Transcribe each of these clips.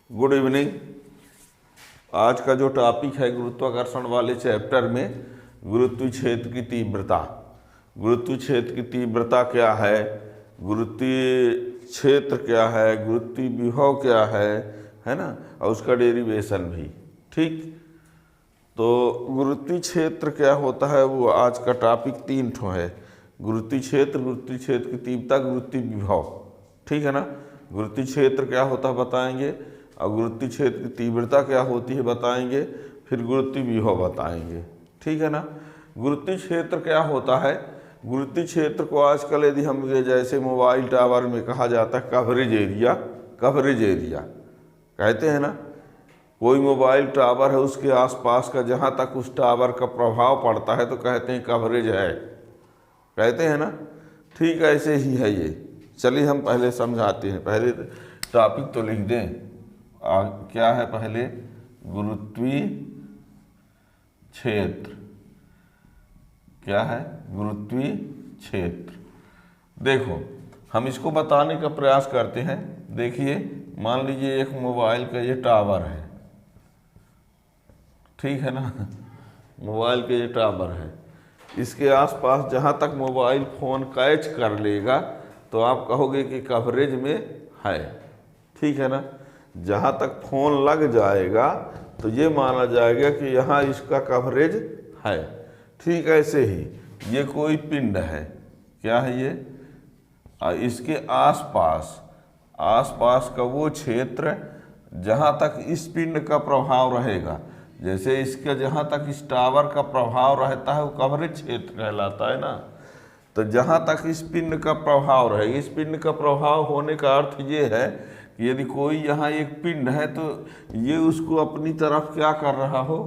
Good evening. आज का जो टॉपिक है गुरुत्वाकर्षण वाले चैप्टर में गुरुत्वीय क्षेत्र की तीव्रता। गुरुत्वीय क्षेत्र की तीव्रता क्या है, गुरुत्वीय क्षेत्र क्या है, गुरुत्वीय विभव क्या है ना, और उसका डेरिवेशन भी। ठीक, तो गुरुत्वीय क्षेत्र क्या होता है वो आज का टॉपिक 3 ठो है। गुरुत्वीय क्षेत्र, गुरुत्वीय क्षेत्र की तीव्रता, गुरुत्वीय विभव। ठीक है ना। गुरुत्वीय क्षेत्र क्या होता है बताएंगे, और गुरुत्वीय क्षेत्र की तीव्रता क्या होती है बताएंगे, फिर गुरुत्वीय विभव बताएंगे। ठीक है ना। गुरुत्वीय क्षेत्र क्या होता है, गुरुत्वीय क्षेत्र को आजकल यदि हम जैसे मोबाइल टावर में कहा जाता है कवरेज एरिया, कवरेज एरिया कहते हैं ना। कोई मोबाइल टावर है, उसके आसपास का जहाँ तक उस टावर का प्रभाव पड़ता है तो कहते हैं कवरेज है, कहते हैं ना। ठीक ऐसे ही है ये। चलिए हम पहले समझाते हैं। पहले टॉपिक तो लिख दें। क्या है पहले, गुरुत्वीय क्षेत्र। क्या है, गुरुत्वीय क्षेत्र। देखो हम इसको बताने का प्रयास करते हैं। देखिए मान लीजिए एक मोबाइल का ये टावर है, ठीक है ना। मोबाइल का ये टावर है, इसके आसपास जहाँ तक मोबाइल फ़ोन कैच कर लेगा तो आप कहोगे कि कवरेज में है। ठीक है ना। जहाँ तक फ़ोन लग जाएगा तो ये माना जाएगा कि यहाँ इसका कवरेज है। ठीक ऐसे ही ये कोई पिंड है, क्या है ये, इसके आसपास, आसपास का वो क्षेत्र जहाँ तक इस पिंड का प्रभाव रहेगा, जैसे इसका जहाँ तक इस टावर का प्रभाव रहता है वो कवरेज क्षेत्र कहलाता है ना। तो जहाँ तक इस पिंड का प्रभाव रहेगा, इस पिंड का प्रभाव होने का अर्थ ये है कि यदि कोई यहाँ एक पिंड है तो ये उसको अपनी तरफ क्या कर रहा हो,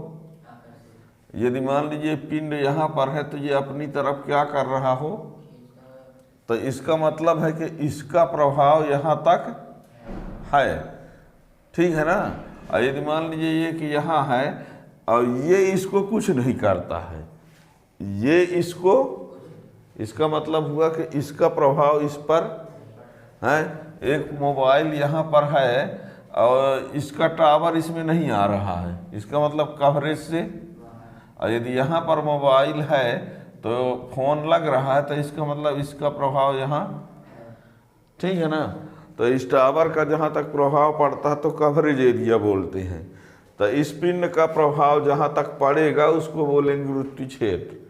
यदि मान लीजिए पिंड यहाँ पर है तो ये अपनी तरफ क्या कर रहा हो, तो इसका मतलब है कि इसका प्रभाव यहाँ तक है। ठीक है ना। और यदि मान लीजिए ये कि यहाँ है और ये इसको कुछ नहीं करता है, ये इसको, इसका मतलब हुआ कि इसका प्रभाव इस पर है। एक मोबाइल यहाँ पर है और इसका टावर इसमें नहीं आ रहा है, इसका मतलब कवरेज से। और यदि यहाँ पर मोबाइल है तो फ़ोन लग रहा है तो इसका मतलब इसका प्रभाव यहाँ, ठीक है ना। तो इस टावर का जहाँ तक प्रभाव पड़ता है तो कवरेज एरिया बोलते हैं। तो इस पिंड का प्रभाव जहाँ तक पड़ेगा उसको बोलेंगे गुरुत्वीय क्षेत्र।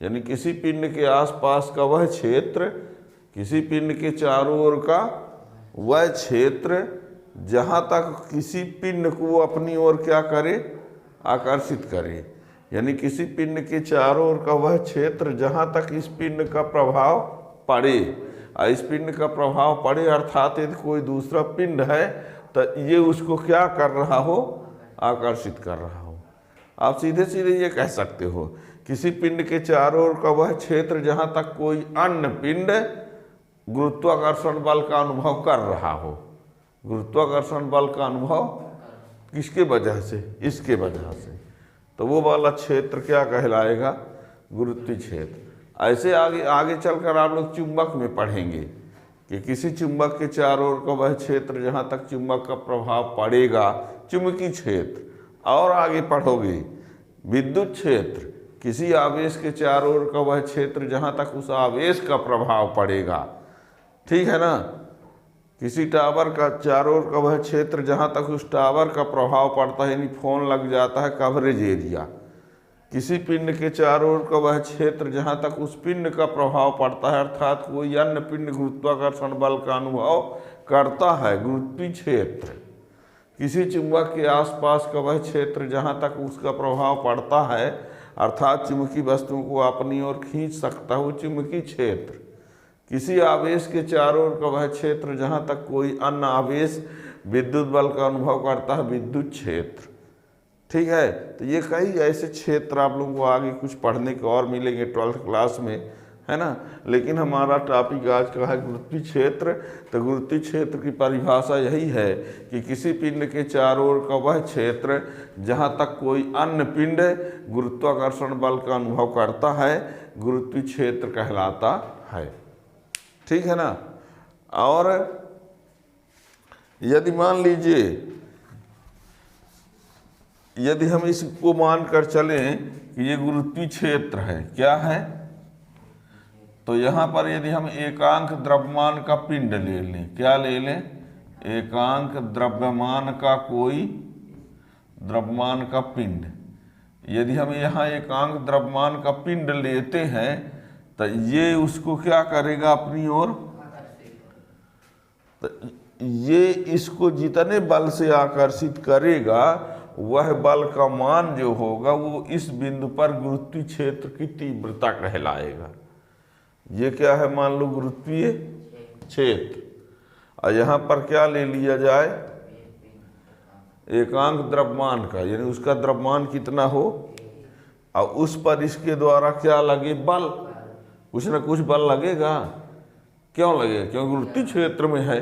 यानी किसी पिंड के आसपास का वह क्षेत्र, किसी पिंड के चारों ओर का वह क्षेत्र जहाँ तक किसी पिंड को अपनी ओर क्या करे, आकर्षित करे। यानी किसी पिंड के चारों ओर का वह क्षेत्र जहाँ तक इस पिंड का प्रभाव पड़े, और इस पिंड का प्रभाव पड़े अर्थात यदि कोई दूसरा पिंड है तो ये उसको क्या कर रहा हो, आकर्षित कर रहा हो। आप सीधे सीधे ये कह सकते हो किसी पिंड के चारों ओर का वह क्षेत्र जहाँ तक कोई अन्य पिंड गुरुत्वाकर्षण बल का अनुभव कर रहा हो। गुरुत्वाकर्षण बल का अनुभव किसके वजह से, इसके वजह से, तो वो वाला क्षेत्र क्या कहलाएगा, गुरुत्वीय क्षेत्र। ऐसे आगे आगे चलकर आप लोग चुंबक में पढ़ेंगे कि किसी चुंबक के चारों ओर का वह क्षेत्र जहाँ तक चुंबक का प्रभाव पड़ेगा, चुंबकीय क्षेत्र। और आगे पढ़ोगे विद्युत क्षेत्र, किसी आवेश के चारों ओर का वह क्षेत्र जहाँ तक उस आवेश का प्रभाव पड़ेगा। ठीक है ना। किसी टावर का चारों ओर का वह क्षेत्र जहाँ तक उस टावर का प्रभाव पड़ता है, यानी फ़ोन लग जाता है, कवरेज एरिया। किसी पिंड के चारों ओर का वह क्षेत्र जहाँ तक उस पिंड का प्रभाव पड़ता है अर्थात कोई अन्य पिंड गुरुत्वाकर्षण बल का अनुभव करता है, गुरुत्वीय क्षेत्र। किसी चुंबक के आसपास का वह क्षेत्र जहाँ तक उसका प्रभाव पड़ता है अर्थात चुंबकीय वस्तुओं को अपनी ओर खींच सकता है, वो चुंबकीय क्षेत्र। किसी आवेश के चारों ओर का वह क्षेत्र जहाँ तक कोई अन्य आवेश विद्युत बल का अनुभव करता है, विद्युत क्षेत्र। ठीक है। तो ये कई ऐसे क्षेत्र आप लोगों को आगे कुछ पढ़ने को और मिलेंगे 12th क्लास में, है ना। लेकिन हमारा टॉपिक आज का है गुरुत्वीय क्षेत्र। तो गुरुत्वीय क्षेत्र की परिभाषा यही है कि किसी पिंड के चारों ओर का वह क्षेत्र जहाँ तक कोई अन्य पिंड गुरुत्वाकर्षण बल का अनुभव करता है, गुरुत्वीय क्षेत्र कहलाता है। ठीक है ना। और यदि मान लीजिए यदि हम इसको मानकर चलें कि ये गुरुत्वीय क्षेत्र है, क्या है, तो यहाँ पर यदि हम एकांक द्रव्यमान का पिंड ले लें, क्या ले लें, एकांक द्रव्यमान का कोई द्रव्यमान का पिंड, यदि हम यहाँ एकांक द्रव्यमान का पिंड लेते हैं तो ये उसको क्या करेगा अपनी ओर, तो ये इसको जितने बल से आकर्षित करेगा वह बल का मान जो होगा वो इस बिंदु पर गुरुत्वीय क्षेत्र की तीव्रता कहलाएगा। ये क्या है, मान लो गुरुत्वीय क्षेत्र, और यहाँ पर क्या ले लिया जाए, एकांक द्रव्यमान का, यानी उसका द्रव्यमान कितना हो और उस पर इसके द्वारा क्या लगे, बल, कुछ ना कुछ बल लगेगा। क्यों लगेगा, क्योंकि गुरुत्वीय क्षेत्र में है,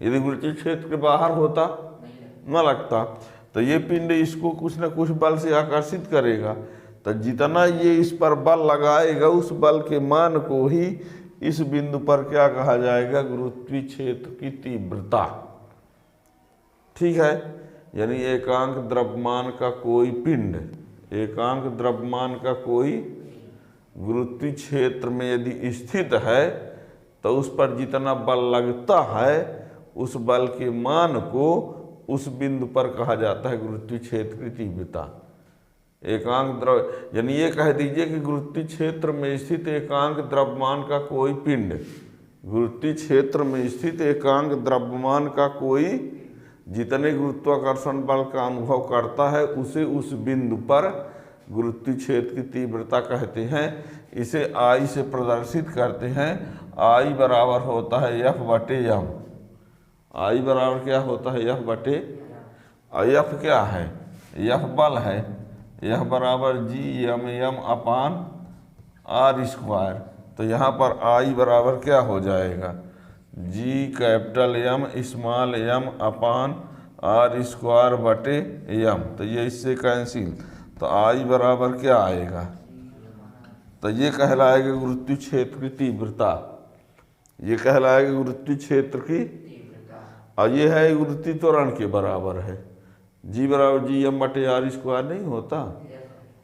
यदि गुरुत्वीय क्षेत्र के बाहर होता न लगता। तो ये पिंड इसको कुछ ना कुछ बल से आकर्षित करेगा, तो जितना ये इस पर बल लगाएगा उस बल के मान को ही इस बिंदु पर क्या कहा जाएगा, गुरुत्वीय क्षेत्र की तीव्रता। ठीक है, यानी एकांक द्रव्यमान का कोई पिंड, एकांक द्रव्यमान का कोई गुरुत्वीय क्षेत्र में यदि स्थित है तो उस पर जितना बल लगता है उस बल के मान को उस बिंदु पर कहा जाता है गुरुत्वीय क्षेत्र की तीव्रता। एकांक द्रव, यानी ये कह दीजिए कि गुरुत्वीय क्षेत्र में स्थित एकांक द्रव्यमान का कोई पिंड, गुरुत्वीय क्षेत्र में स्थित एकांक द्रव्यमान का कोई जितने गुरुत्वाकर्षण बल का अनुभव करता है उसे उस बिंदु पर गुरुत्वीय क्षेत्र की तीव्रता कहते हैं। इसे आई से प्रदर्शित करते हैं। आई बराबर होता है एफ बटे एम। आई बराबर क्या होता है, एफ बटे, एफ क्या है, एफ बल है, एफ बराबर G M M upon R square. तो यहाँ पर आई बराबर क्या हो जाएगा, G capital M small M upon R square बटे एम। तो ये इससे कैंसिल, तो आई बराबर क्या आएगा, तो ये कहलाएगा गुरुत्वीय क्षेत्र की तीव्रता, ये कहलाएगा गुरुत्वीय क्षेत्र की, और ये है गुरुत्वीय त्वरण के बराबर है। जी बराबर जी एम बटे आर स्क्वायर नहीं होता।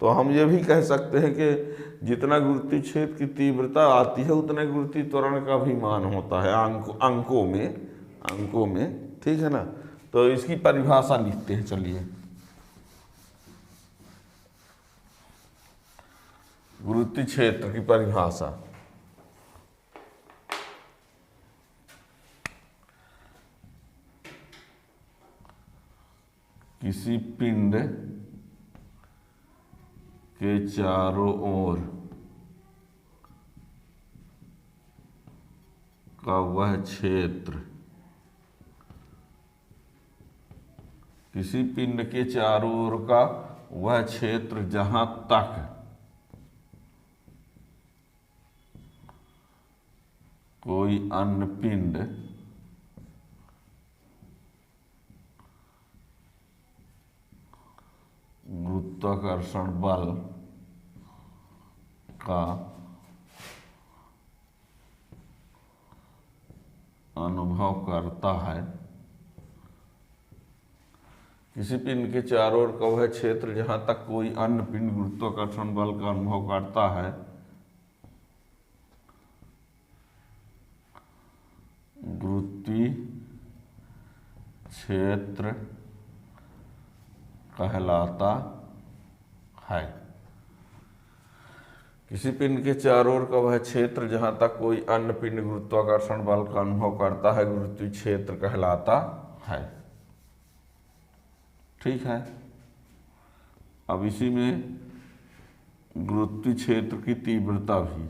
तो हम ये भी कह सकते हैं कि जितना गुरुत्वीय क्षेत्र की तीव्रता आती है उतने गुरुत्वीय त्वरण का भी मान होता है अंकों में। ठीक है ना। तो इसकी परिभाषा लिखते हैं, चलिए। गुरुत्वीय क्षेत्र की परिभाषा, किसी पिंड के चारों ओर का वह क्षेत्र, किसी पिंड के चारों ओर का वह क्षेत्र जहां तक कोई अन्य पिंड गुरुत्वाकर्षण बल का अनुभव करता है, किसी पिंड के चारों ओर का वह क्षेत्र जहां तक कोई अन्य पिंड गुरुत्वाकर्षण बल का अनुभव करता है, गुरुत्वीय क्षेत्र कहलाता है। किसी पिंड के चारों ओर का वह क्षेत्र जहां तक कोई अन्य पिंड गुरुत्वाकर्षण बल का अनुभव करता है, गुरुत्वीय क्षेत्र कहलाता है। ठीक है। अब इसी में गुरुत्वीय क्षेत्र की तीव्रता भी,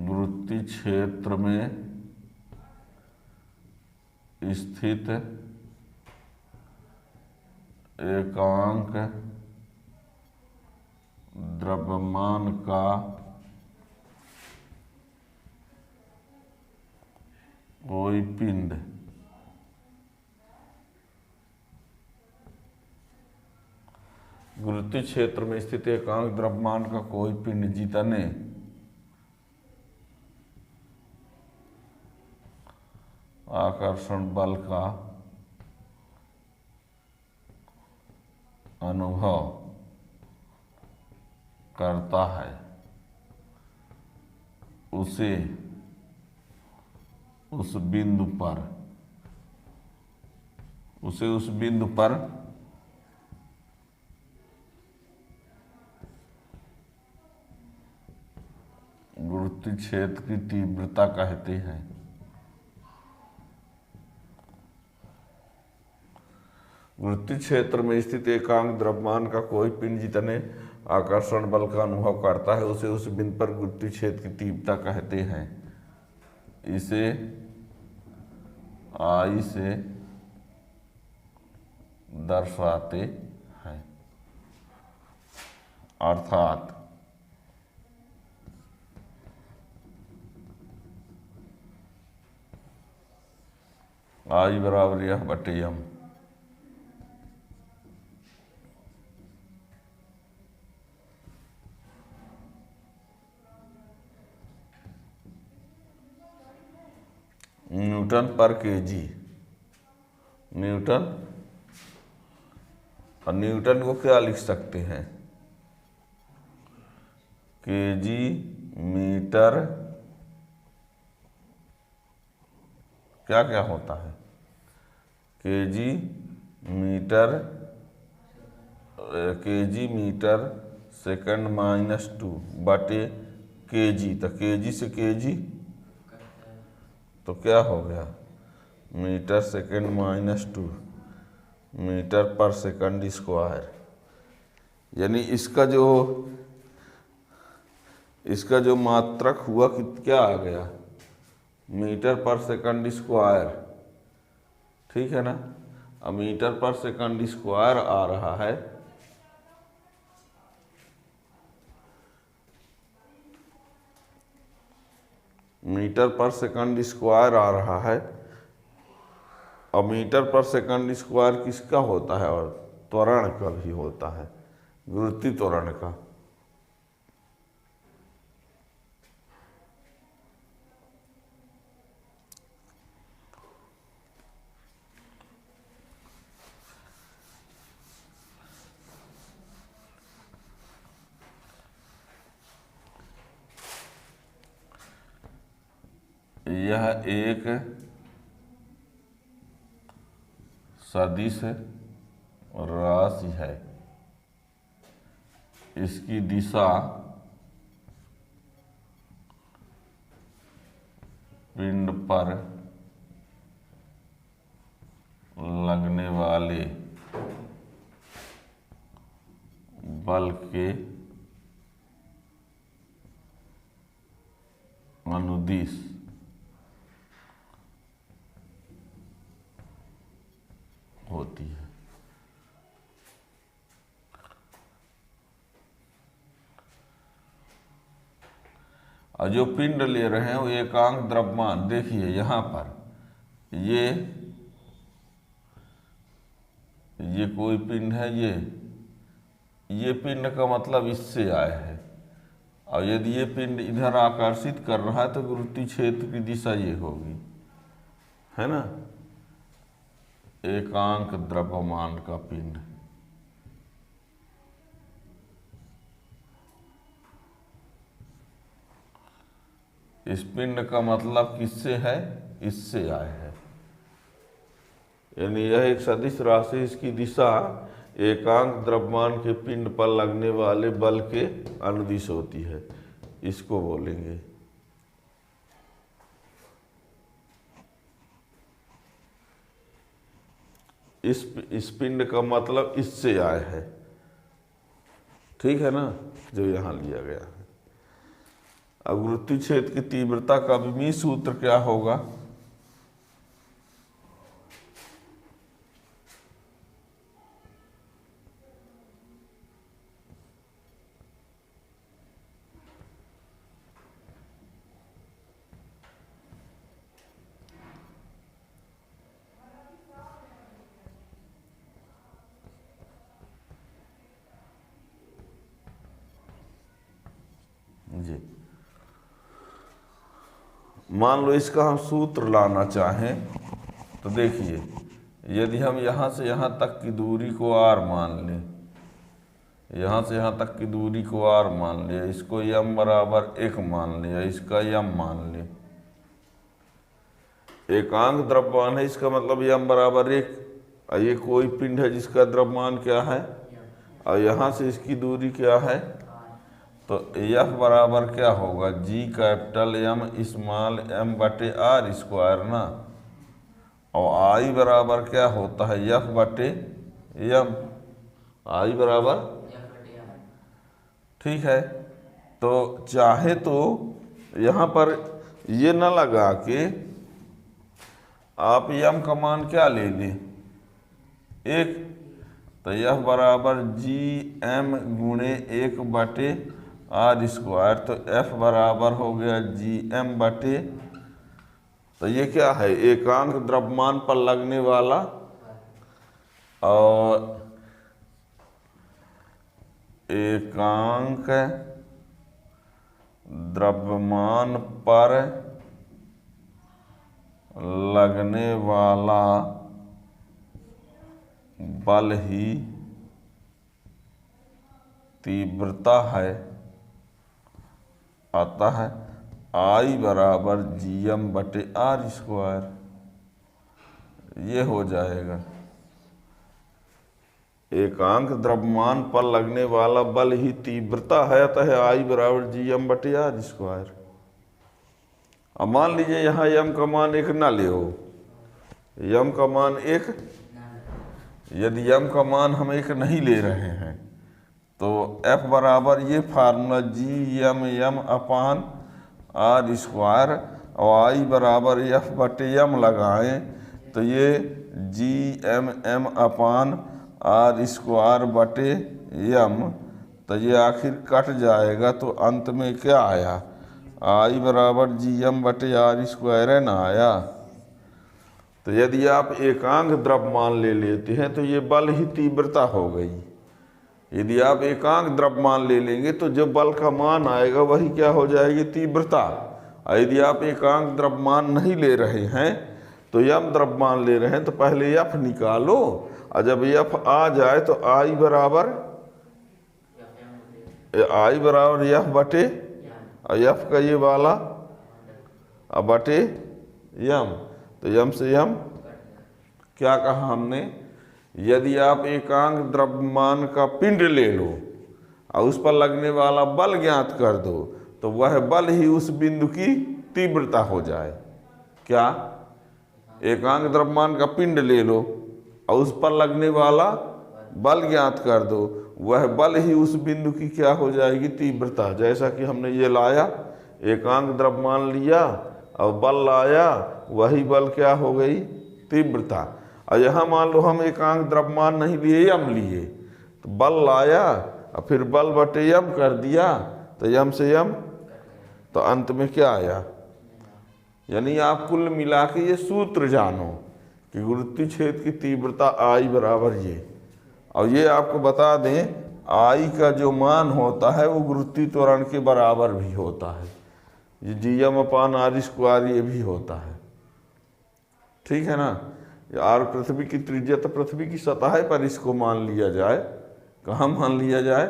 गुरुत्वीय क्षेत्र में स्थित एकांक द्रव्यमान का कोई पिंड गुरुत्वीय क्षेत्र में स्थित एकांक द्रव्यमान का कोई पिंड जितने आकर्षण बल का अनुभव करता है उसे उस बिंदु पर गुरुत्वीय क्षेत्र की तीव्रता कहते हैं। गुरुत्वीय क्षेत्र में स्थित एकांक द्रव्यमान का कोई पिंड जितने आकर्षण बल का अनुभव करता है उसे उस बिंदु पर गुरुत्वीय क्षेत्र की तीव्रता कहते हैं। इसे आई से दर्शाते हैं, अर्थात आई बराबर यह बटे एम। न्यूटन पर केजी, न्यूटन, और न्यूटन को क्या लिख सकते हैं, केजी मीटर, क्या क्या होता है, केजी मीटर सेकंड -2 बटे केजी। तो केजी से केजी तो क्या हो गया, मीटर सेकंड -2 मीटर पर सेकंड स्क्वायर। यानी इसका जो मात्रक हुआ कि क्या आ गया, मीटर पर सेकंड स्क्वायर। ठीक है ना। अब मीटर पर सेकंड स्क्वायर आ रहा है, मीटर पर सेकंड स्क्वायर आ रहा है। अब मीटर पर सेकंड स्क्वायर किसका होता है, और त्वरण का भी होता है, गुरुत्वीय त्वरण का। यह एक सदिश राशि है। इसकी दिशा पिंड पर लगने वाले बल के अनुदिश होती है। और जो पिंड ले रहे हैं वो एकांक द्रव्यमान, देखिए यहाँ पर ये कोई पिंड है, ये पिंड का मतलब इससे आया है। और यदि ये पिंड इधर आकर्षित कर रहा है तो गुरुत्वीय क्षेत्र की दिशा ये होगी, है ना। एकांक द्रव्यमान का पिंड, इस पिंड का मतलब किससे है, इससे आया है। यानी यह एक सदिश राशि, इसकी दिशा एकांक द्रव्यमान के पिंड पर लगने वाले बल के अनुदिश होती है, इसको बोलेंगे। इस पिंड का मतलब इससे आया है, ठीक है ना, जो यहाँ लिया गया है। अब गुरुत्वीय क्षेत्र की तीव्रता का विमीय सूत्र क्या होगा, लीजिए, मान लो इसका हम सूत्र लाना चाहें तो देखिए, यदि हम यहाँ से यहाँ तक की दूरी को r मान लें, यहाँ से यहाँ तक की दूरी को r मान लिया, इसको m बराबर 1 मान लिया, इसका m मान लें, एकांक द्रव्यमान है, इसका मतलब m बराबर 1, और ये कोई पिंड है जिसका द्रव्यमान क्या है, और यहाँ से इसकी दूरी क्या है, तो F बराबर क्या होगा, G capital M small m बटे r स्क्वायर ना, और I बराबर क्या होता है, F बटे M, I बराबर, ठीक है। तो चाहे तो यहाँ पर ये न लगा के आप m का मान क्या ले लें, 1, तो F बराबर GM गुणे 1 बटे r स्क्वायर, तो F बराबर हो गया GM बटे, तो ये क्या है, एकांक द्रव्यमान पर लगने वाला और एकांक द्रव्यमान पर लगने वाला बल ही तीव्रता है, अतः I बराबर GM बटे r स्क्वायर, ये हो जाएगा। एकांक द्रव्यमान पर लगने वाला बल ही तीव्रता है, अतः I बराबर GM बटे r स्क्वायर। अब मान लीजिए यहाँ m का मान 1 ना ले हो, m का मान 1, यदि m का मान हम 1 नहीं ले रहे हैं तो F बराबर ये फार्मूला GM अपान r स्क्वायर और I बराबर F बटे m लगाएं तो ये GM अपान r स्क्वायर बटे m, तो ये आखिर कट जाएगा, तो अंत में क्या आया, I बराबर GM बटे r स्क्वायर है ना आया। तो यदि आप एकांक द्रव्यमान ले लेते हैं तो ये बल ही तीव्रता हो गई। यदि आप एकांक द्रव्यमान ले लेंगे तो जो बल का मान आएगा वही क्या हो जाएगी, तीव्रता। और यदि आप एकांक द्रव्यमान नहीं ले रहे हैं तो m द्रव्यमान ले रहे हैं तो पहले F निकालो, और जब F आ जाए तो I बराबर F बटे, और F का ये वाला बटे m, तो m से m क्या कहा हमने, यदि आप एकांक द्रव्यमान का पिंड ले लो और उस पर लगने वाला बल ज्ञात कर दो तो वह बल ही उस बिंदु की तीव्रता हो जाए। क्या, एकांक द्रव्यमान का पिंड ले लो और उस पर लगने वाला बल ज्ञात कर दो, वह बल ही उस बिंदु की क्या हो जाएगी, तीव्रता। जैसा कि हमने ये लाया, एकांक द्रव्यमान लिया और बल लाया, वही बल क्या हो गई, तीव्रता। और यहाँ मान लो हम एकांक द्रव्यमान नहीं लिए, m लिए, तो बल लाया और फिर बल बटे m कर दिया, तो m से m, तो अंत में क्या आया। यानी आप कुल मिला के ये सूत्र जानो कि गुरुत्वीय क्षेत्र की तीव्रता I बराबर ये, और ये आपको बता दें I का जो मान होता है वो गुरुत्वीय त्वरण के बराबर भी होता है, ये GM अपान r स्क्वायर ये भी होता है, ठीक है ना। R पृथ्वी की त्रिज्या, तो पृथ्वी की सतह पर इसको मान लिया जाए, कहाँ मान लिया जाए,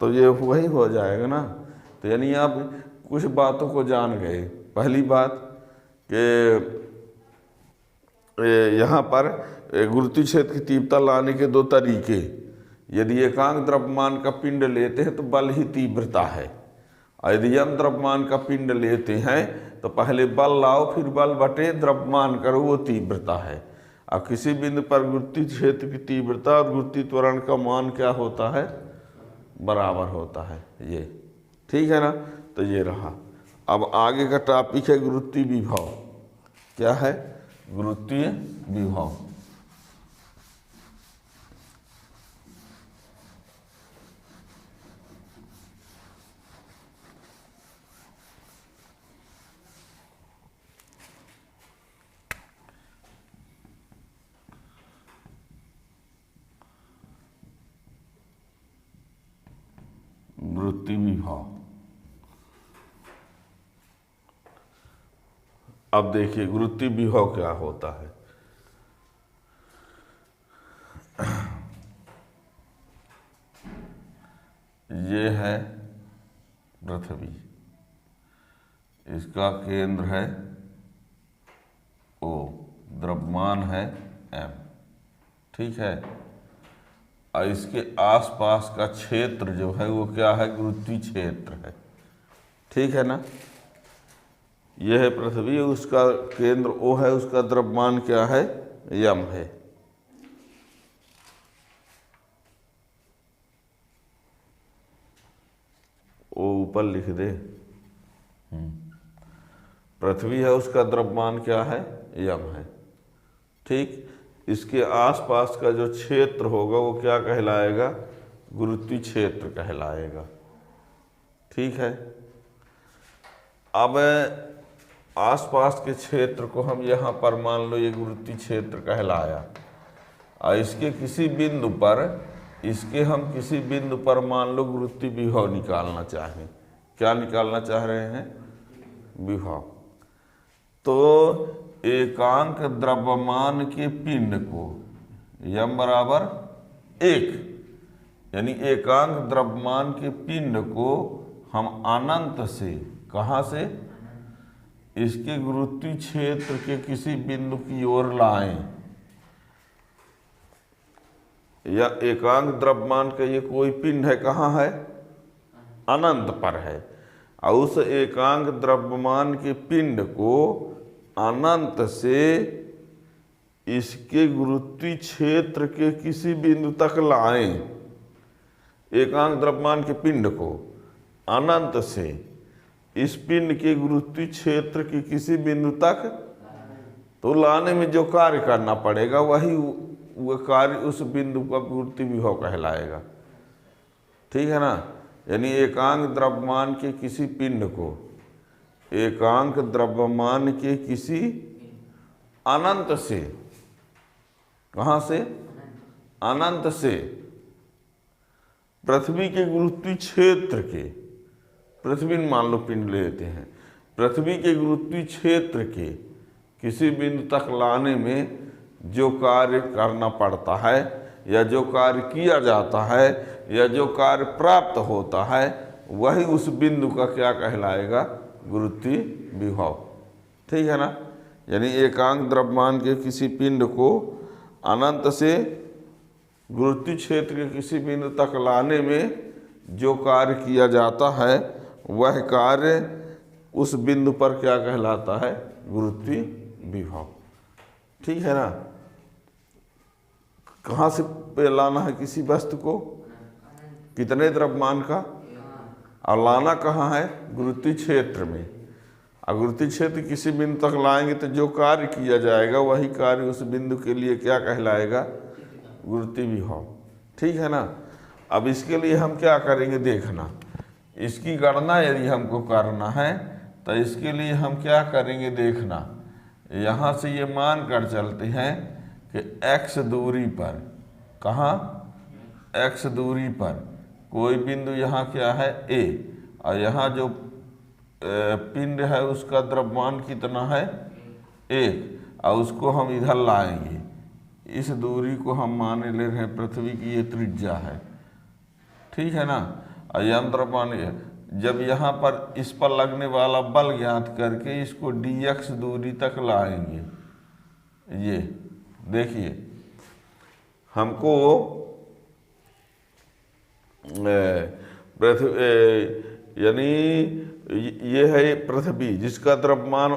तो ये वही हो जाएगा ना। तो यानी आप कुछ बातों को जान गए। पहली बात कि यहाँ पर गुरुत्वीय क्षेत्र की तीव्रता लाने के 2 तरीके, यदि एकांक द्रव्यमान का पिंड लेते हैं तो बल ही तीव्रता है, और यदि m द्रव्यमान का पिंड लेते हैं तो पहले बल लाओ फिर बल बटे द्रव्यमान करो, वो तीव्रता है। अब किसी बिंदु पर गुरुत्वीय क्षेत्र की तीव्रता और गुरुत्वीय त्वरण का मान क्या होता है, बराबर होता है, ये ठीक है ना। तो ये रहा। अब आगे का टॉपिक है गुरुत्वीय विभव। क्या है, गुरुत्वीय विभव। गुरुत्वीय विभव अब देखिए गुरुत्वीय विभव क्या होता है। ये है पृथ्वी, इसका केंद्र है O, द्रव्यमान है m, ठीक है। और इसके आसपास का क्षेत्र जो है वो क्या है, गुरुत्वीय क्षेत्र है, ठीक है ना। यह है पृथ्वी, उसका केंद्र O है, उसका द्रव्यमान क्या है, m है। O ऊपर लिख दे। पृथ्वी है, उसका द्रव्यमान क्या है, m है, ठीक। इसके आसपास का जो क्षेत्र होगा वो क्या कहलाएगा, गुरुत्वीय क्षेत्र कहलाएगा, ठीक है। अब आसपास के क्षेत्र को हम यहाँ पर मान लो ये गुरुत्वीय क्षेत्र कहलाया, और इसके किसी बिंदु पर, इसके हम किसी बिंदु पर मान लो गुरुत्वीय विभव निकालना चाहें। क्या निकालना चाह रहे हैं, विभव। तो एकांक द्रव्यमान के पिंड को m बराबर 1, यानी एकांक द्रव्यमान के पिंड को हम अनंत से, कहाँ से, इसके गुरुत्वीय क्षेत्र के किसी बिंदु की ओर लाएं, या एकांक द्रव्यमान का ये कोई पिंड है, कहाँ है, अनंत पर है, और उस एकांक द्रव्यमान के पिंड को अनंत से इसके गुरुत्वीय क्षेत्र के किसी बिंदु तक लाएं। एकांक द्रव्यमान के पिंड को अनंत से इस पिंड के गुरुत्वीय क्षेत्र के किसी बिंदु तक, तो लाने में जो कार्य करना पड़ेगा वही वह कार्य उस बिंदु का गुरुत्वीय विभव कहलाएगा, ठीक है ना। यानी एकांक द्रव्यमान के किसी पिंड को, एकांक द्रव्यमान के किसी अनंत से, कहाँ से, अनंत से पृथ्वी के गुरुत्वीय क्षेत्र के, पृथ्वी मान लो पिंड लेते हैं, पृथ्वी के गुरुत्वीय क्षेत्र के किसी बिंदु तक लाने में जो कार्य करना पड़ता है, या जो कार्य किया जाता है, या जो कार्य प्राप्त होता है, वही उस बिंदु का क्या कहलाएगा, गुरुत्वीय विभव, ठीक है ना। यानी एकांक द्रव्यमान के किसी पिंड को अनंत से गुरुत्वीय क्षेत्र के किसी बिंदु तक लाने में जो कार्य किया जाता है, वह कार्य उस बिंदु पर क्या कहलाता है, गुरुत्वीय विभव, ठीक है ना। कहाँ से लाना है किसी वस्तु को, कितने द्रव्यमान का, और लाना कहाँ है, गुरुत्वीय क्षेत्र में। और गुरुत्वीय क्षेत्र किसी बिंदु तक लाएंगे तो जो कार्य किया जाएगा वही कार्य उस बिंदु के लिए क्या कहलाएगा, गुरुत्वीय विभव, ठीक है ना। अब इसके लिए हम क्या करेंगे, देखना, इसकी गणना यदि हमको करना है तो इसके लिए हम क्या करेंगे, देखना। यहाँ से ये मान कर चलते हैं कि x दूरी पर, कहाँ, x दूरी पर कोई बिंदु यहाँ क्या है, A, और यहाँ जो पिंड है उसका द्रव्यमान कितना है, 1, और उसको हम इधर लाएंगे। इस दूरी को हम माने ले रहे हैं पृथ्वी की ये त्रिज्या है, ठीक है ना। और यह द्रव्यमान, जब यहाँ पर इस पर लगने वाला बल ज्ञात करके इसको dx दूरी तक लाएंगे। ये देखिए, हमको यानी ये है पृथ्वी जिसका द्रव्यमान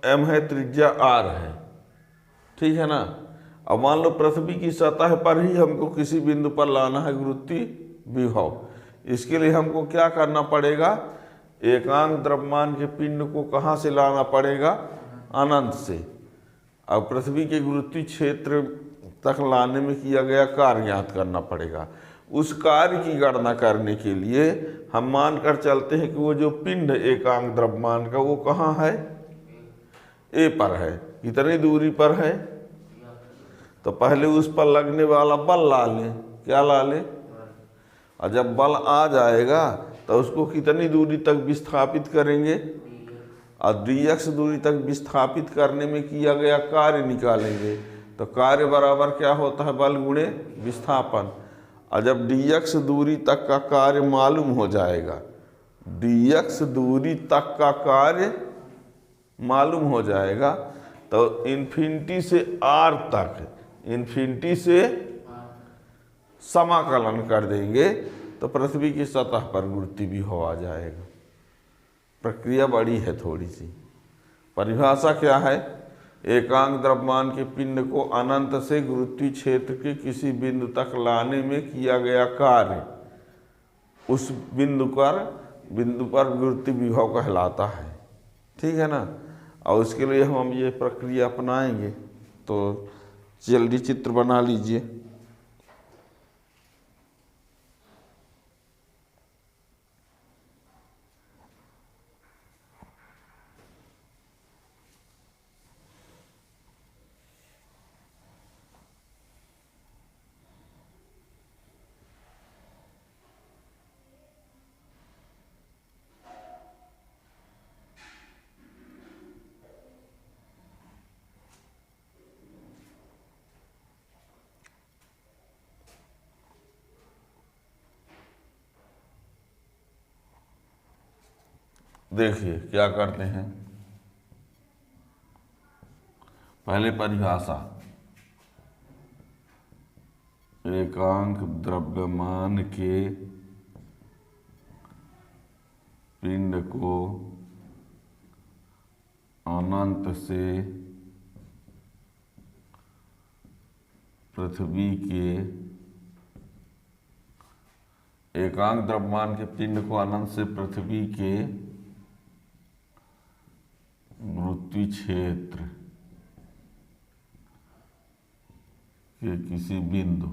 m है, त्रिज्या r है, ठीक है ना। अब मान लो पृथ्वी की सतह पर ही हमको किसी बिंदु पर लाना है गुरुत्वीय विभव। इसके लिए हमको क्या करना पड़ेगा, एकांक द्रव्यमान के पिंड को कहाँ से लाना पड़ेगा, अनंत से। अब पृथ्वी के गुरुत्वीय क्षेत्र तक लाने में किया गया कार्य ज्ञात करना पड़ेगा। उस कार्य की गणना करने के लिए हम मान कर चलते हैं कि वो जो पिंड एकांक द्रव्यमान का वो कहाँ है, ए पर है। कितनी दूरी पर है, तो पहले उस पर लगने वाला बल ला लें। क्या ला लें, और जब बल आ जाएगा तो उसको कितनी दूरी तक विस्थापित करेंगे, और dx दूरी तक विस्थापित करने में किया गया कार्य निकालेंगे तो कार्य बराबर क्या होता है, बल गुणे विस्थापन। और जब dx दूरी तक का कार्य मालूम हो जाएगा, dx दूरी तक का कार्य मालूम हो जाएगा तो इन्फिनिटी से r तक, इन्फिनिटी से समाकलन कर देंगे तो पृथ्वी की सतह पर गुरुत्व विभव आ जाएगा। प्रक्रिया बड़ी है थोड़ी सी। परिभाषा क्या है, एकांक द्रव्यमान के पिंड को अनंत से गुरुत्वीय क्षेत्र के किसी बिंदु तक लाने में किया गया कार्य उस बिंदु पर गुरुत्व विभव कहलाता है। ठीक है ना। और उसके लिए हम ये प्रक्रिया अपनाएंगे। तो जल्दी चित्र बना लीजिए। देखिए क्या करते हैं। पहले परिभाषा, एकांक द्रव्यमान के पिंड को अनंत से पृथ्वी के, एकांक द्रव्यमान के पिंड को अनंत से पृथ्वी के गुरुत्वीय क्षेत्र के किसी बिंदु,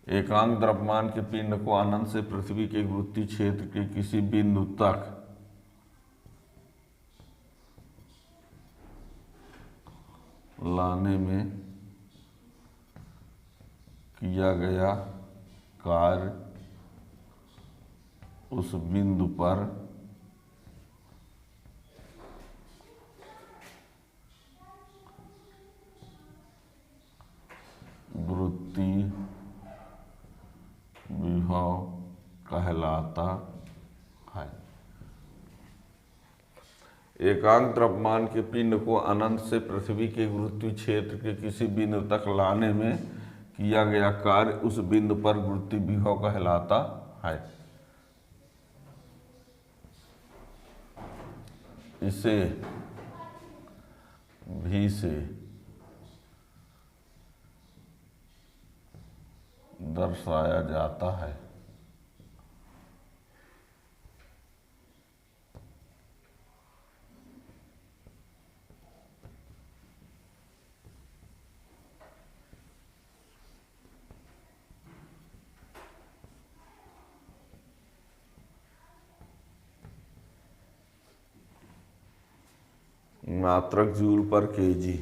एकांक द्रव्यमान के पिंड को अनंत से पृथ्वी के गुरुत्वीय क्षेत्र के किसी बिंदु तक लाने में किया गया कार्य उस बिंदु पर गुरुत्वीय विभव कहलाता है। एकांक द्रव्यमान के पिंड को अनंत से पृथ्वी के गुरुत्वीय क्षेत्र के किसी बिंदु तक लाने में किया गया कार्य उस बिंदु पर गुरुत्वीय विभव कहलाता है। इसे भी से दर्शाया जाता है। मात्रक जूल पर केजी।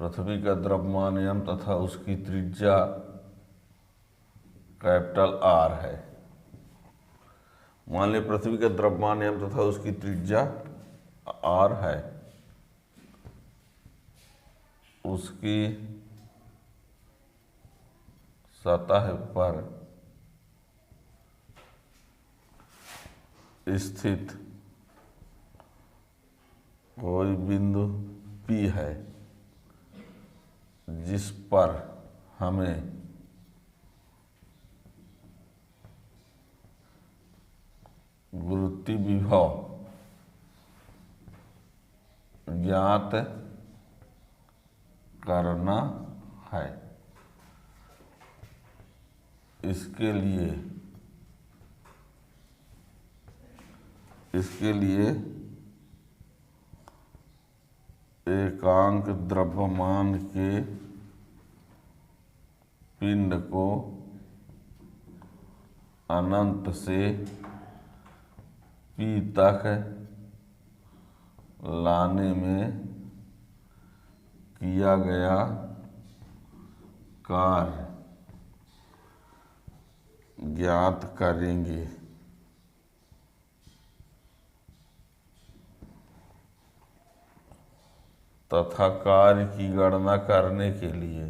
पृथ्वी का द्रव्यमान m तथा उसकी त्रिज्या कैपिटल R है। मान लें पृथ्वी का द्रव्यमान m तथा उसकी त्रिज्या R है। उसकी सतह पर स्थित कोई बिंदु P है जिस पर हमें गुरुत्वीय विभव ज्ञात करना है। इसके लिए एकांक द्रव्यमान के पिंड को अनंत से P तक लाने में किया गया कार्य ज्ञात करेंगे। तथा कार्य की गणना करने के लिए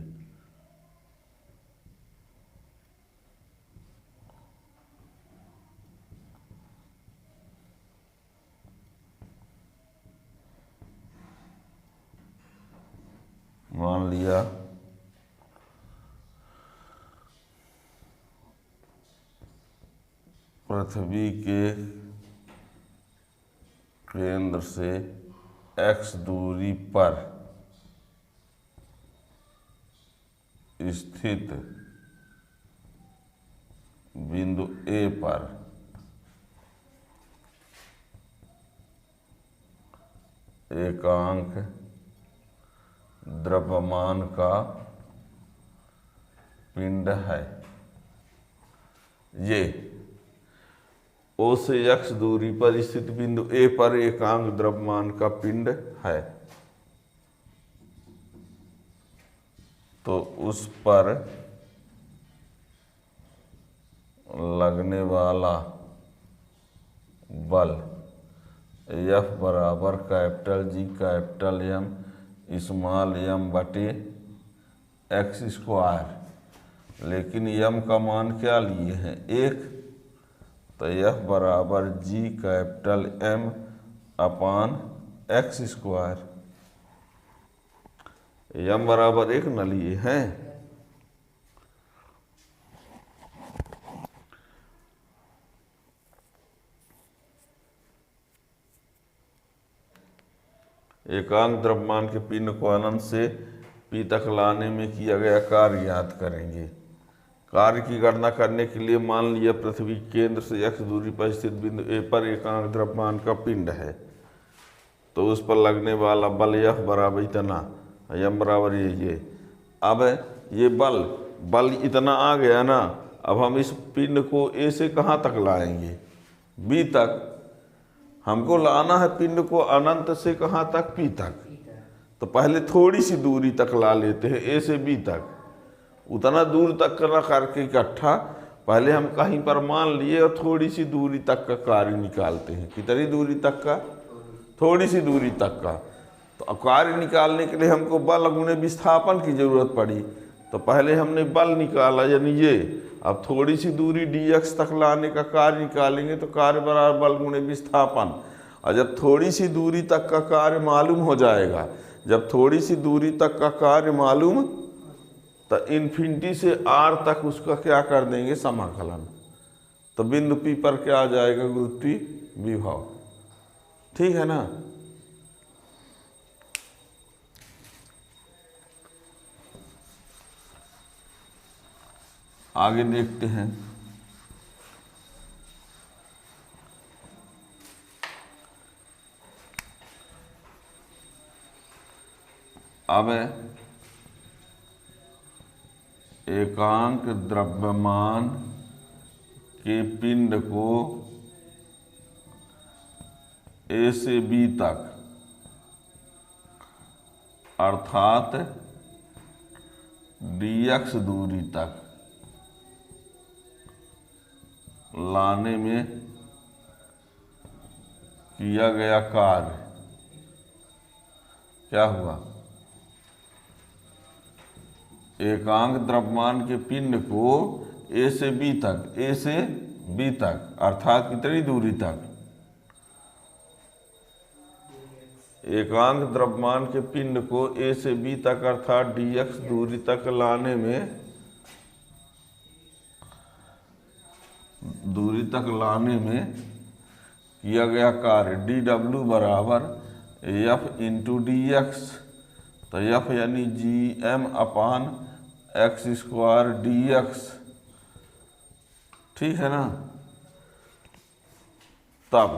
मान लिया पृथ्वी के केंद्र से x दूरी पर स्थित बिंदु A पर एकांक द्रव्यमान का पिंड है। ये O से x दूरी पर स्थित बिंदु A पर एकांक द्रव्यमान का पिंड है, तो उस पर लगने वाला बल F बराबर capital G capital M small m बटे एक्स स्क्वायर। लेकिन m का मान क्या लिए हैं? 1, तो F बराबर G कैपिटल M अपान एक्स स्क्वायर। m बराबर 1 न लिए हैं। एकांक द्रव्यमान के पिंड को अनंत से P तक लाने में किया गया कार्य ज्ञात करेंगे। कार्य की गणना करने के लिए मान लिया पृथ्वी केंद्र से x दूरी पर स्थित बिंदु A पर एकांक द्रव्यमान का पिंड है, तो उस पर लगने वाला बल F बराबर इतना, m बराबर ये। अब ये बल इतना आ गया ना, अब हम इस पिंड को A से कहाँ तक लाएंगे? B तक। हमको लाना है पिंड को अनंत से कहाँ तक? P तक। तो पहले थोड़ी सी दूरी तक ला लेते हैं, A से B तक। उतना दूर तक ना करके इकट्ठा पहले हम कहीं पर मान लिए और थोड़ी सी दूरी तक का कार्य निकालते हैं। कितनी दूरी तक का? थोड़ी सी दूरी तक का। तो अब कार्य निकालने के लिए हमको बल गुणे विस्थापन की जरूरत पड़ी, तो पहले हमने बल निकाला, यानी ये। अब थोड़ी सी दूरी dx तक लाने का कार्य निकालेंगे तो कार्य बराबर बल गुणे विस्थापन। और जब थोड़ी सी दूरी तक का कार्य मालूम हो जाएगा, जब थोड़ी सी दूरी तक का कार्य मालूम, तो इन्फिनिटी से r तक उसका क्या कर देंगे? समाकलन। तो बिंदु P पर क्या आ जाएगा? गुरुत्वीय विभव। ठीक है ना? आगे देखते हैं। अब एकांक द्रव्यमान के पिंड को A से B तक अर्थात dx दूरी तक लाने में किया गया कार्य क्या हुआ? एकांक द्रव्यमान के पिंड को A से B तक अर्थात कितनी दूरी तक? एकांक द्रव्यमान के पिंड को A से B तक अर्थात dx दूरी तक लाने में किया गया कार्य dw बराबर F इंटू dx। तो F यानी gm अपान एक्स स्क्वायर dx। ठीक है ना? तब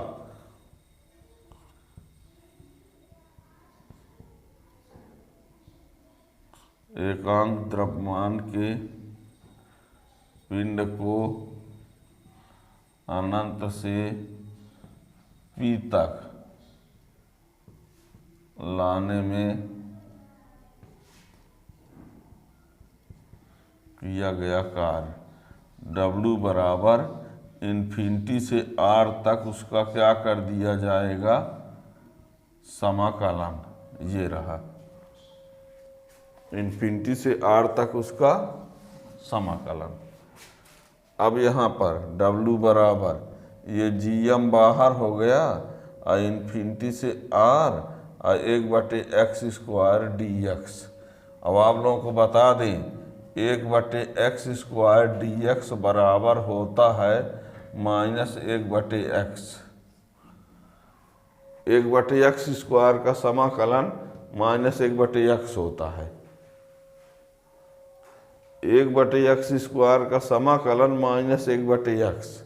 एकांक द्रव्यमान के पिंड को अनंत से पी तक लाने में किया गया कार्य। W बराबर इन्फिनिटी से R तक उसका क्या कर दिया जाएगा, समाकलन। ये रहा इन्फिनिटी से R तक उसका समाकलन। अब यहाँ पर W बराबर ये GM बाहर हो गया और इन्फिनिटी से R और 1/x² dx। अब आप लोगों को बता दें 1/x² dx बराबर होता है -1/x। 1/x² का समाकलन -1/x होता है। 1/x² का समाकलन -1/x।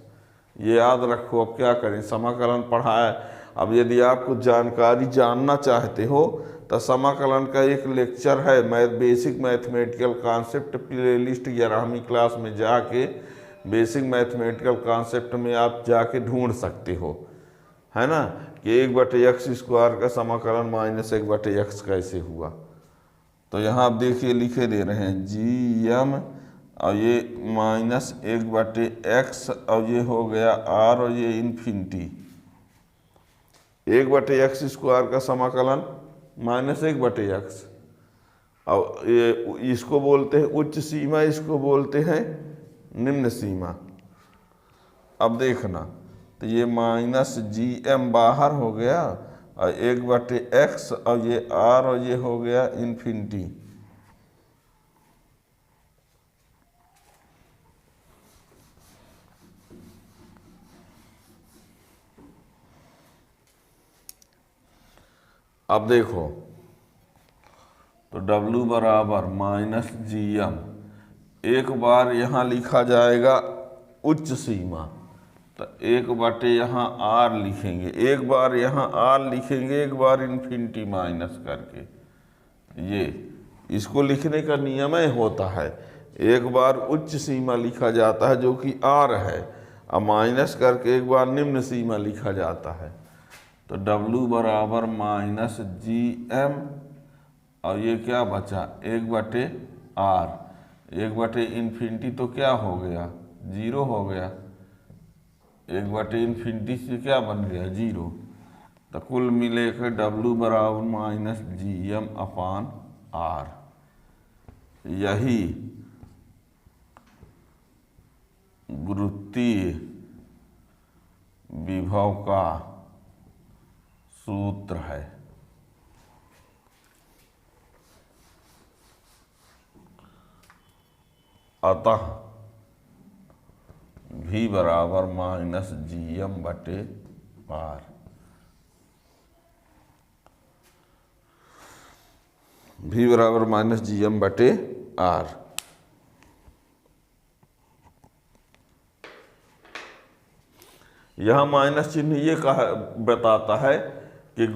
ये याद रखो। अब क्या करें, समाकलन पढ़ाया। अब यदि आप कुछ जानकारी जानना चाहते हो तो समाकलन का एक लेक्चर है बेसिक मैथमेटिकल कॉन्सेप्ट प्लेलिस्ट 11वीं क्लास में जाके बेसिक मैथमेटिकल कॉन्सेप्ट में आप जाके ढूंढ सकते हो, है ना, कि 1/x² का समाकलन -1/x कैसे हुआ। तो यहाँ आप देखिए लिखे दे रहे हैं GM और ये -1/x और ये हो गया R और ये इन्फिनिटी। 1/x² का समाकलन -1/x। और ये इसको बोलते हैं उच्च सीमा, इसको बोलते हैं निम्न सीमा। अब देखना तो ये -GM बाहर हो गया और 1/x और ये R और ये हो गया इन्फिनिटी। अब देखो तो W बराबर -GM। एक बार यहाँ लिखा जाएगा उच्च सीमा, तो 1 यहाँ R लिखेंगे, एक बार यहाँ R लिखेंगे, एक बार इन्फिनिटी माइनस करके। ये इसको लिखने का नियम ही होता है। एक बार उच्च सीमा लिखा जाता है जो कि R है, और माइनस करके एक बार निम्न सीमा लिखा जाता है। तो W बराबर -GM और ये क्या बचा 1/R। 1/इन्फिनिटी तो क्या हो गया, 0 हो गया। 1/इन्फिनिटी से क्या बन गया, 0। तो कुल मिले के W बराबर -GM/R। यही गुरुत्वीय विभव का सूत्र है। अतः V बराबर -GM/R। V बराबर -GM/R। यहाँ माइनस चिन्ह ये बताता है कि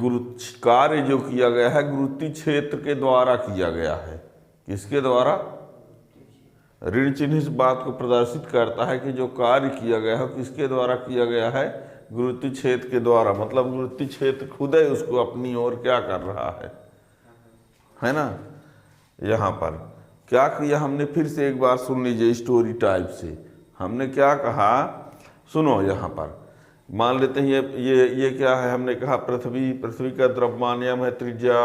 कार्य जो किया गया है गुरुत्वीय क्षेत्र के द्वारा किया गया है। किसके द्वारा? ऋण चिन्ह इस बात को प्रदर्शित करता है कि जो कार्य किया गया है किसके द्वारा किया गया है, गुरुत्वीय क्षेत्र के द्वारा। मतलब गुरुत्वीय क्षेत्र खुद ही उसको अपनी ओर क्या कर रहा है ना। यहाँ पर क्या किया हमने, फिर से एक बार सुन लीजिए स्टोरी टाइप से। हमने क्या कहा, सुनो। यहाँ पर मान लेते हैं ये क्या है, हमने कहा पृथ्वी का द्रव्यमान है, त्रिज्या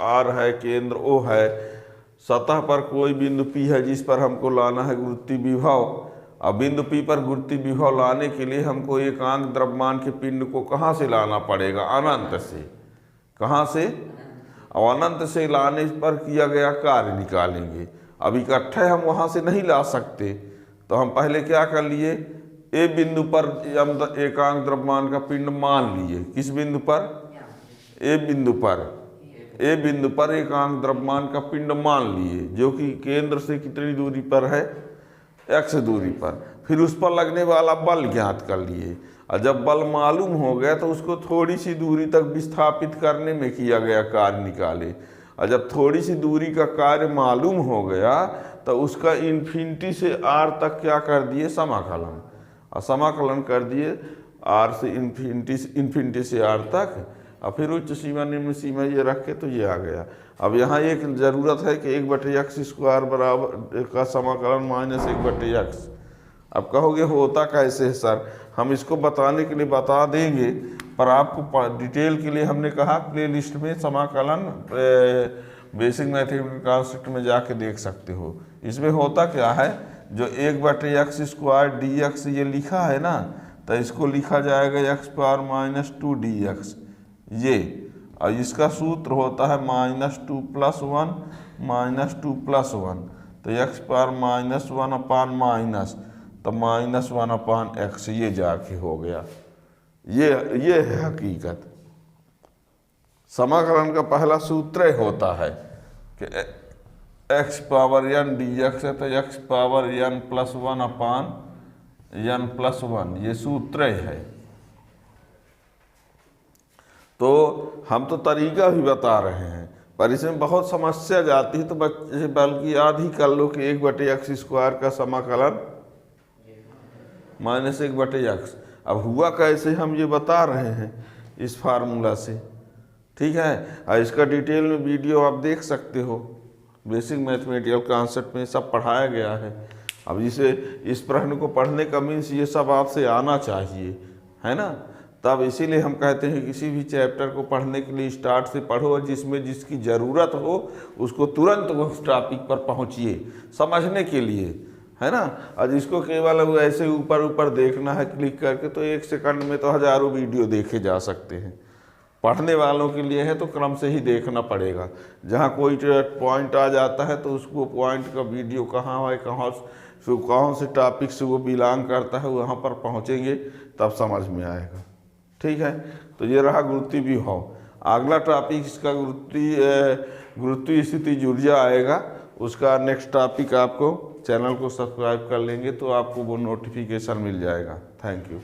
R है, केंद्र O है, सतह पर कोई बिंदु P है जिस पर हमको लाना है गुरुत्वीय विभव। अब बिंदु P पर गुरुत्वीय विभव लाने के लिए हमको एकांक द्रव्यमान के पिंड को कहाँ से लाना पड़ेगा, अनंत से। कहाँ से? और अनंत से लाने पर किया गया कार्य निकालेंगे। अब इकट्ठे हम वहाँ से नहीं ला सकते, तो हम पहले क्या कर लिए, ए बिंदु पर एकांक द्रव्यमान का पिंड मान लिए। किस बिंदु पर? ए बिंदु पर एकांक द्रव्यमान का पिंड मान लिए, जो कि केंद्र से कितनी दूरी पर है, x दूरी पर। फिर उस पर लगने वाला बल ज्ञात कर लिए, और जब बल मालूम हो गया तो उसको थोड़ी सी दूरी तक विस्थापित करने में किया गया कार्य निकाले। और जब थोड़ी सी दूरी का कार्य मालूम हो गया तो उसका इन्फिनिटी से R तक क्या कर दिए, समाकलन। और समाकलन कर दिए आर से इन्फिनिटी से आर तक, और फिर उच्च सीमा निम्न सीमा ये रख के तो ये आ गया। अब यहाँ एक ज़रूरत है कि 1/x² बराबर का समाकलन -1/x। अब कहोगे होता कैसे है सर, हम इसको बताने के लिए बता देंगे, पर आपको डिटेल के लिए हमने कहा प्ले लिस्ट में समाकलन बेसिक मैथमेटिक्स कॉन्सेप्ट में जाके देख सकते हो। इसमें होता क्या है, जो 1/x² dx ये लिखा है ना, तो इसको लिखा जाएगा x⁻² dx ये, और इसका सूत्र होता है -2 + 1 -2 + 1, तो x⁻1 अपान माइनस, तो -1/x ये जाके हो गया। ये है हकीकत। समाकलन का पहला सूत्र होता है कि x⁻n dx है, तो x⁻n+1 अपान n+1 ये सूत्र है। तो हम तो तरीका भी बता रहे हैं, पर इसमें बहुत समस्या जाती है, तो बच्चे बल्कि याद ही कर लो कि 1/x² का समाकलन -1/x। अब हुआ कैसे हम ये बता रहे हैं इस फार्मूला से, ठीक है। और इसका डिटेल में वीडियो आप देख सकते हो, बेसिक मैथमेटिकल कॉन्सेप्ट में सब पढ़ाया गया है। अब इसे इस प्रश्न को पढ़ने का मीन्स ये सब आपसे आना चाहिए, है ना। तब इसीलिए हम कहते हैं किसी भी चैप्टर को पढ़ने के लिए स्टार्ट से पढ़ो, और जिसमें जिसकी ज़रूरत हो उसको तुरंत उस टॉपिक पर पहुँचिए समझने के लिए, है ना। और जिसको केवल वो ऐसे ऊपर ऊपर देखना है क्लिक करके, तो 1 सेकंड में तो हज़ारों वीडियो देखे जा सकते हैं। पढ़ने वालों के लिए है तो क्रम से ही देखना पड़ेगा। जहाँ कोई पॉइंट आ जाता है तो उसको पॉइंट का वीडियो कहाँ है, कौन से टॉपिक से वो बिलोंग करता है, वहाँ पर पहुँचेंगे तब समझ में आएगा, ठीक है। तो ये रहा गुरुत्वीय विभव। अगला टॉपिक इसका गुरुत्वीय स्थितिज ऊर्जा आएगा, उसका नेक्स्ट टॉपिक आपको चैनल को सब्सक्राइब कर लेंगे तो आपको वो नोटिफिकेशन मिल जाएगा। Thank you.